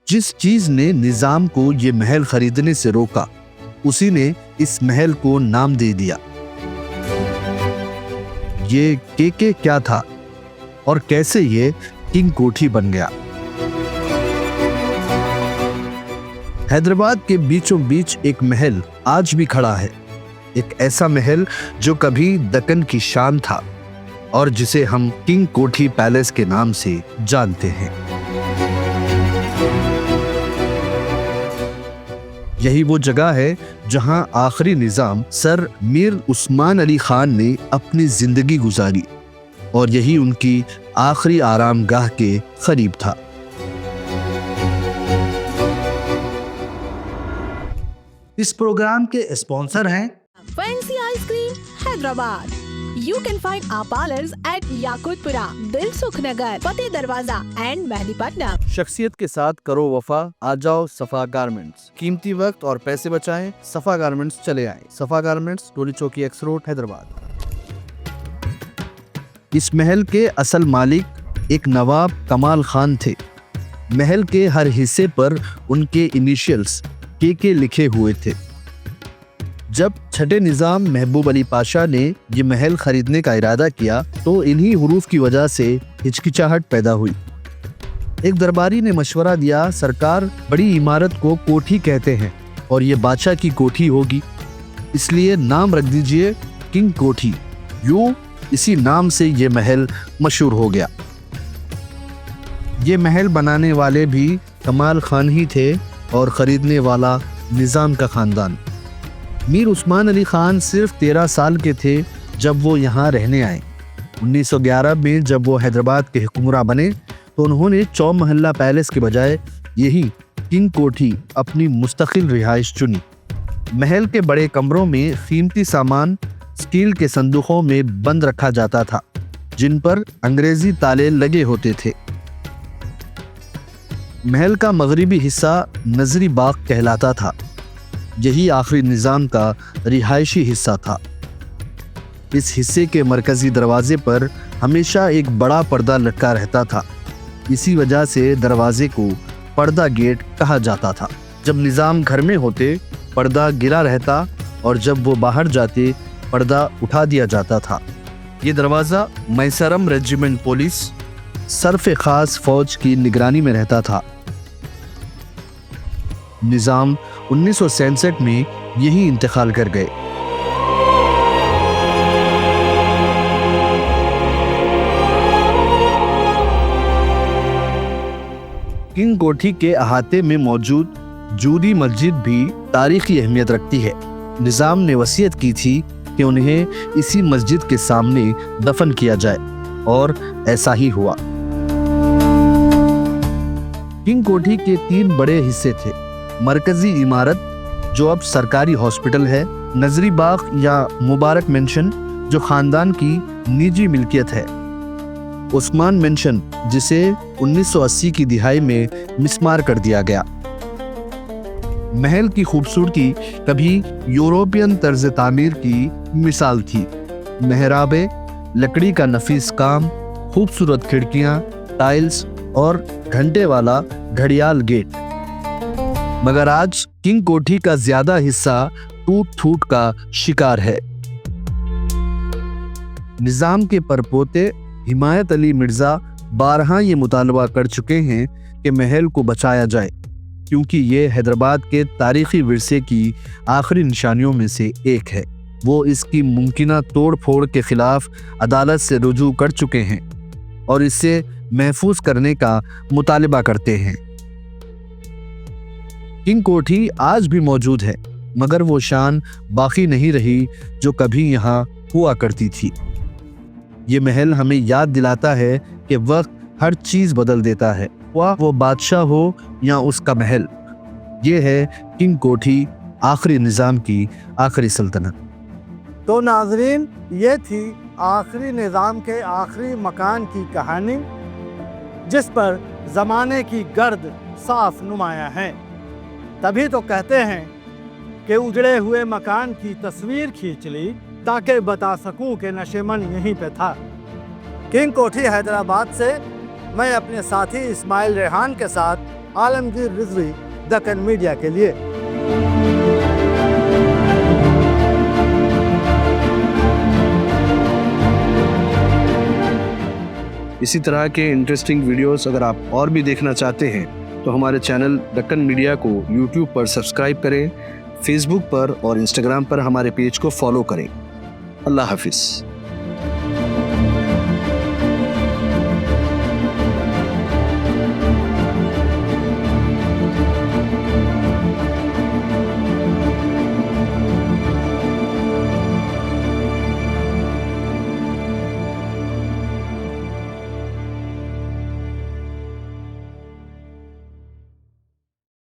जिस चीज ने निजाम को ये महल खरीदने से रोका, उसी ने इस महल को नाम दे दिया। ये केके क्या था और कैसे ये किंग कोठी बन गया? हैदराबाद के बीचों बीच एक महल आज भी खड़ा है, एक ऐसा महल जो कभी दक्कन की शान था और जिसे हम किंग कोठी पैलेस के नाम से जानते हैं। यही वो जगह है जहां आखिरी निजाम सर मीर उस्मान अली खान ने अपनी जिंदगी गुजारी और यही उनकी आखिरी आरामगाह के करीब था। इस प्रोग्राम के स्पॉन्सर हैं fancy ice cream Hyderabad. You can find our parlors at Yakutpura, Dilsukh Nagar, Fateh Darwaza and Mehdipatnam. शख्सियत के साथ करो वफा, आ जाओ सफा गारमेंट्स। कीमती वक्त और पैसे बचाएं, सफा गारमेंट्स चले आए। सफा गारमेंट्स, टोली चौकी एक्स रोड, हैदराबाद। इस महल के असल मालिक एक नवाब कमाल खान थे। महल के हर हिस्से पर उनके इनिशियल्स के लिखे हुए थे। जब छठे निजाम महबूब अली पाशा ने ये महल खरीदने का इरादा किया तो इन्हीं हुरूफ की वजह से हिचकिचाहट पैदा हुई। एक दरबारी ने मशवरा दिया, सरकार बड़ी इमारत को कोठी कहते हैं और ये बादशाह की कोठी होगी, इसलिए नाम रख दीजिए किंग कोठी। यूं इसी नाम से ये महल मशहूर हो गया। ये महल बनाने वाले भी कमाल खान ही थे और खरीदने वाला निजाम का खानदान। मीर उस्मान अली खान सिर्फ 13 साल के थे जब वो यहाँ रहने आए। 1911 में जब वो हैदराबाद के हुक्मरां बने तो उन्होंने चौमहल्ला पैलेस के बजाय यही किंग कोठी अपनी मुस्तकिल रिहाइश चुनी। महल के बड़े कमरों में कीमती सामान स्टील के संदूकों में बंद रखा जाता था, जिन पर अंग्रेजी ताले लगे होते थे। महल का मगरिबी हिस्सा नजरी बाग कहलाता था। यही आखिरी निजाम का रिहायशी हिस्सा था। इस हिस्से के मरकजी दरवाजे पर हमेशा एक बड़ा पर्दा लटका रहता था। इसी वजह से दरवाजे को पर्दा गेट कहा जाता था। जब निजाम घर में होते पर्दा गिरा रहता और जब वो बाहर जाते पर्दा उठा दिया जाता था। ये दरवाज़ा मैसरम रेजिमेंट पुलिस सरफ खास फौज की निगरानी में रहता था। निजाम 1967 में यही इंतकाल कर गए। किंग कोठी के अहाते में मौजूद जूदी मस्जिद भी तारीखी अहमियत रखती है। निजाम ने वसीयत की थी कि उन्हें इसी मस्जिद के सामने दफन किया जाए और ऐसा ही हुआ। किंग कोठी के 3 बड़े हिस्से थे। मरकजी इमारत जो अब सरकारी हॉस्पिटल है, नजरी बाग या मुबारक मेंशन जो खानदान की निजी मिल्कियत है, उस्मान मेंशन जिसे 1980 की दिहाई में मिसमार कर दिया गया। महल की खूबसूरती कभी यूरोपियन तर्ज तामीर की मिसाल थी। मेहराबे, लकड़ी का नफीस काम, खूबसूरत खिड़कियां, टाइल्स और घंटे वाला घड़ियाल गेट। मगर आज किंग कोठी का ज्यादा हिस्सा टूट फूट का शिकार है। निजाम के परपोते हिमायत अली मिर्जा बारहा ये मुतालबा कर चुके हैं कि महल को बचाया जाए, क्योंकि ये हैदराबाद के तारीखी विरसे की आखिरी निशानियों में से एक है। वो इसकी मुमकिना तोड़ फोड़ के खिलाफ अदालत से रुजू कर चुके हैं और इसे महफूज करने का मुतालबा करते हैं। किंग कोठी आज भी मौजूद है, मगर वो शान बाकी नहीं रही जो कभी यहाँ हुआ करती थी। ये महल हमें याद दिलाता है कि वक्त हर चीज बदल देता है, वो बादशाह हो या उसका महल। ये है किंग कोठी, आखिरी निजाम की आखिरी सल्तनत। तो नाजरीन, ये थी आखिरी निजाम के आखिरी मकान की कहानी, जिस पर ज़माने की गर्द साफ नुमाया है। तभी तो कहते हैं कि उजड़े हुए मकान की तस्वीर खींच ली ताकि बता सकूं कि नशेमन यहीं पे था। किंग कोठी हैदराबाद से मैं अपने साथी इस्माइल रेहान के साथ आलमगीर रिजवी, दक्कन मीडिया के लिए। इसी तरह के इंटरेस्टिंग वीडियोस अगर आप और भी देखना चाहते हैं तो हमारे चैनल दक्कन मीडिया को यूट्यूब पर सब्सक्राइब करें, फेसबुक पर और इंस्टाग्राम पर हमारे पेज को फॉलो करें। अल्लाह हाफिज़।